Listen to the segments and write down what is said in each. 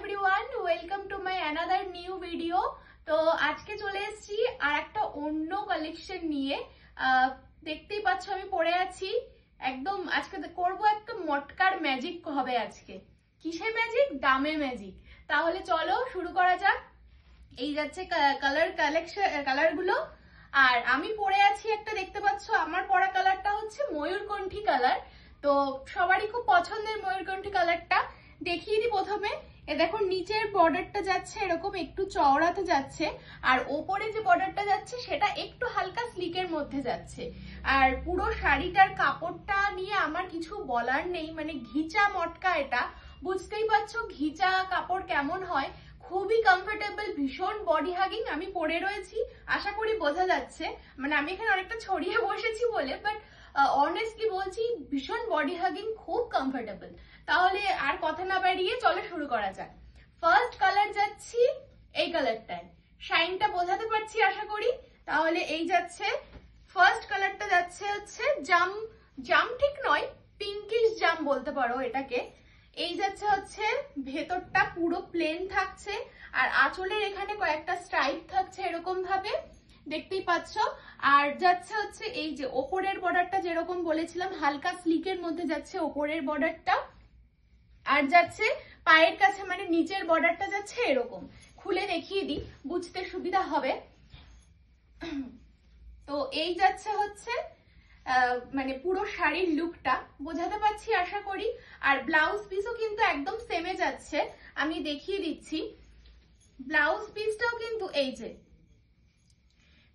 Everyone, welcome to my another new video. তো আজকে চলে এসেছি আর একটা অন্য কালেকশন নিয়ে। দেখতেই পাচ্ছ আমি পরে আছি একদম। আজকে করব একটা মটকার ম্যাজিক হবে আজকে। কিসের ম্যাজিক? দামে ম্যাজিক। তাহলে চলো শুরু করা যাক। এই যাচ্ছে কালার গুলো। আর আমি পরে আছি একটা, দেখতে পাচ্ছ আমার পরা কালারটা হচ্ছে ময়ূরকণ্ঠী কালার। তো সবারই খুব পছন্দের ময়ূরকণ্ঠী কালারটা। দেখিয়ে দিই প্রথমে। এ দেখো নিচের বর্ডারটা যাচ্ছে এরকম একটু চওড়াতে যাচ্ছে, আর ওপরে যে বর্ডারটা যাচ্ছে সেটা একটু হালকা স্লিকের মধ্যে যাচ্ছে। আর পুরো শাড়িটার কাপড়টা নিয়ে আমার কিছু বলার নেই, মানে ঘিচা মটকা এটা। বুঝতেই পারছো ঘিচা কাপড় কেমন হয়। খুবই কমফোর্টেবল, ভীষণ বডি হাগিং। আমি পরে রয়েছি, আশা করি বোঝা যাচ্ছে। মানে আমি এখানে অনেকটা ছড়িয়ে বসেছি বলে, বাট অনেস্টলি বলছি ভীষণ বডি হাগিং, খুব কমফোর্টেবল। তাহলে আর কথা না বাড়িয়ে চলো শুরু করা যাক। ফার্স্ট কালার যাচ্ছি এই কালারটায়। শাইনটা বোঝাতে পারছি আশা করি। তাহলে এই যাচ্ছে ফার্স্ট কালারটা, যাচ্ছে হচ্ছে জাম। জাম ঠিক নয়, পিঙ্কিশ জাম বলতে পারো এটাকে। এই যাচ্ছে হচ্ছে ভেতরটা পুরো প্লেন থাকছে, আর আঁচলের এখানে কয়েকটা স্ট্রাইপ থাকছে এরকম ভাবে, দেখতেই পাচ্ছ। আর যাচ্ছে হচ্ছে এই যে ওপরের বর্ডারটা, যেরকম বলেছিলাম হালকা স্লিকের মধ্যে যাচ্ছে ওপরের বর্ডারটা। আর যাচ্ছে পায়ের কাছে, মানে নিচের বর্ডারটা যাচ্ছে এরকম। খুলে দেখিয়ে দিই, বুঝতে সুবিধা হবে। তো এই যাচ্ছে হচ্ছে মানে পুরো শাড়ির লুকটা, বোঝাতে পারছি আশা করি। আর ব্লাউজ পিসও কিন্তু একদম সেমে যাচ্ছে, আমি দেখিয়ে দিচ্ছি। ব্লাউজ পিসটাও কিন্তু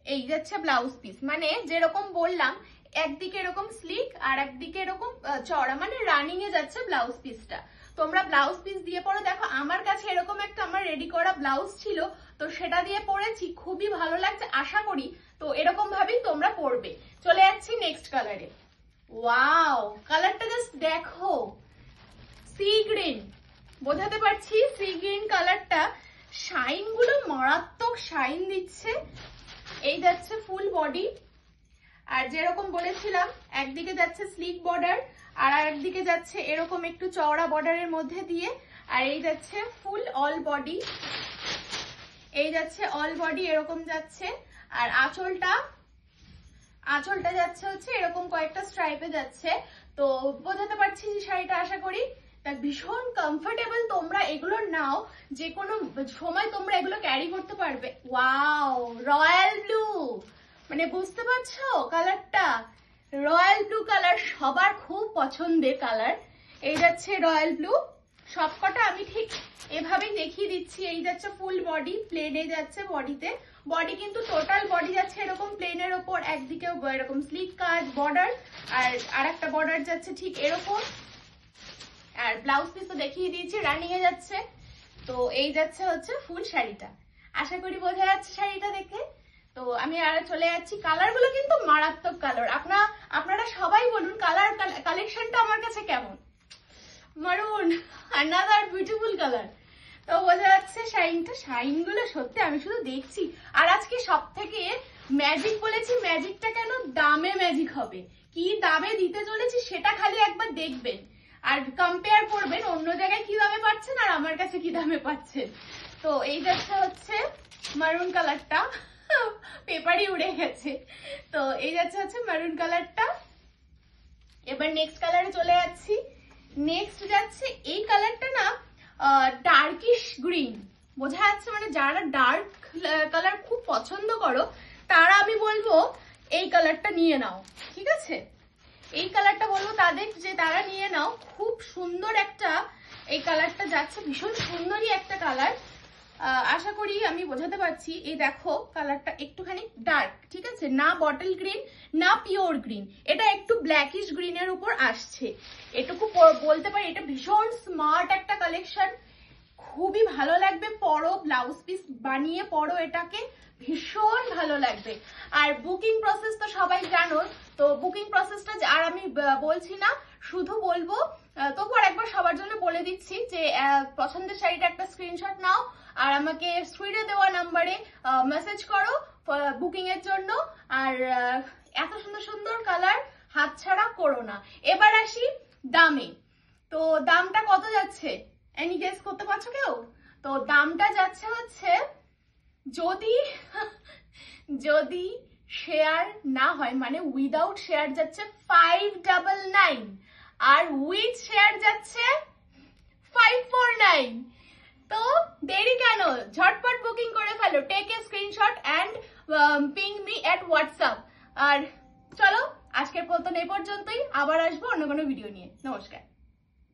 এই যাচ্ছে ব্লাউজ পিস, মানে যেরকম বললাম একদিকে এরকম স্লিক আর একদিকে এরকম চওড়া, মানে রানিং এ যাচ্ছে ব্লাউজ পিসটা। তোমরা ব্লাউজ পিস দিয়ে পরে দেখো, আমার কাছে এরকম একটা আমার রেডি করা ব্লাউজ ছিল, তো সেটা দিয়ে পরেছি, খুবই ভালো লাগছে আশা করি। তো এরকম ভাবেই তোমরা পরবে। চলে যাচ্ছি নেক্সট কালারে। ওয়াও, কালারটা জাস্ট দেখো, সি গ্রিন। বোঝাতে পারছি সি গ্রিন কালারটা। শাইন গুলো মারাত্মক শাইন দিচ্ছে। এই যাচ্ছে ফুল বডি, আর যেরকম বলেছিলাম একদিকে যাচ্ছে স্লিক বর্ডার আর একদিকে যাচ্ছে এরকম একটু চওড়া বর্ডারের মধ্যে দিয়ে। আর এই যাচ্ছে ফুল অল বডি, এই যাচ্ছে অল বডি এরকম যাচ্ছে। আর আঁচলটা যাচ্ছে হচ্ছে এরকম কয়েকটা স্ট্রাইপে যাচ্ছে। তো বোঝাতে পারছি শাড়িটা আশা করি। তা ভীষণ কমফোর্টেবল, তোমরা এগুলো নাও, যে কোনো সময় তোমরা এগুলো ক্যারি করতে পারবে। ওয়াও, রয়্যাল ব্লু, মানে বুঝতে পারছো কালারটা? রয়্যাল ব্লু কালার সবার খুব পছন্দের কালার। এই যাচ্ছে রয়্যাল ব্লু। সবকটা আমি ঠিক এভাবেই দেখিয়ে দিচ্ছি। এই যাচ্ছে ফুল বডি, প্লেনে যাচ্ছে বডিতে। বডি কিন্তু টোটাল বডি যাচ্ছে এরকম প্লেনের ওপর, একদিকে এরকম স্লিক কাজ বর্ডার, আর একটা বর্ডার যাচ্ছে ঠিক এরকম। আর ব্লাউজ পিস তো দেখিয়ে দিয়েছি, রানিং এ যাচ্ছে। তো এই যাচ্ছে হচ্ছে ফুল শাড়িটা। আশা করি বোঝা যাচ্ছে শাড়িটা দেখে। তো আমি আর চলে যাচ্ছি। কালার গুলো কিন্তু মারাত্মক কালার। আপনারা সবাই বলুন কালার কালেকশনটা আমার কাছে কেমন। মারুন, অ্যানাদার বিউটিফুল কালার। তো বোঝা যাচ্ছে শাইনটা। শাইন গুলো সত্যি আমি শুধু দেখছি। আর আজকে সব থেকে ম্যাজিক বলেছি, ম্যাজিকটা কেন দামে ম্যাজিক হবে। কি দামে দিতে চলেছি সেটা খালি একবার দেখবেন, আর কম্পেয়ার করবেন অন্য জায়গায় কি দামে পাচ্ছেন আর আমার কাছে কি দামে পাচ্ছেন। তো এই যাচ্ছে হচ্ছে মারুন কালারটা, পেপারই উড়ে গেছে। তো এই যাচ্ছে হচ্ছে মারুন কালারটা। এবার নেক্সট কালারে চলে যাচ্ছি। নেক্সট যাচ্ছে এই কালারটা না ডার্কিশ গ্রিন। বোঝা যাচ্ছে মানে যারা ডার্ক কালার খুব পছন্দ করো তারা আমি বলবো এই কালারটা নিয়ে নাও, ঠিক আছে? এই কালারটা বলবো তাদের যে তারা নিয়ে নাও, খুব সুন্দর একটা এই কালারটা যাচ্ছে, ভীষণ সুন্দরই একটা কালার। আশা করি আমি বোঝাতে পারছি। এই দেখো কালারটা একটুখানি ডার্ক, ঠিক আছে? না বটল গ্রিন না পিওর গ্রিন, এটা একটু ব্ল্যাকিশ গ্রিনের উপর আসছে, এটুকু বলতে পারি। এটা ভীষণ স্মার্ট একটা কালেকশন, খুবই ভালো লাগবে। পরো, ব্লাউজ পিস বানিয়ে পরো, এটাকে ভীষণ ভালো লাগবে। আর বুকিং প্রসেস তো সবাই জানো, তো বুকিং প্রসেসটা আর আমি বলছি না, শুধু বলবো তবু আর একবার সবার জন্য বলে দিচ্ছি যে পছন্দের শাড়িটা একটা স্ক্রিনশট নাও আর আমাকে স্ক্রিনে দেওয়া নাম্বারে মেসেজ করো বুকিং এর জন্য। আর এত সুন্দর সুন্দর কালার হাতছাড়া করো না। এবার আসি দামে। তো দামটা কত যাচ্ছে, এনি গেস করতে পারছো কেউ? তো দামটা যাচ্ছে হচ্ছে যদি যদি শেয়ার না হয় মানে উইদাউট শেয়ার যাচ্ছে 599 আর উইথ শেয়ার যাচ্ছে 549। তো দেরি কেন, ঝটপট বুকিং করে ফেলো, take a screenshot and ping me at WhatsApp. আর চলো আজকের মতন এই পর্যন্তই, আবার আসবো অন্য কোনো ভিডিও নিয়ে। নমস্কার।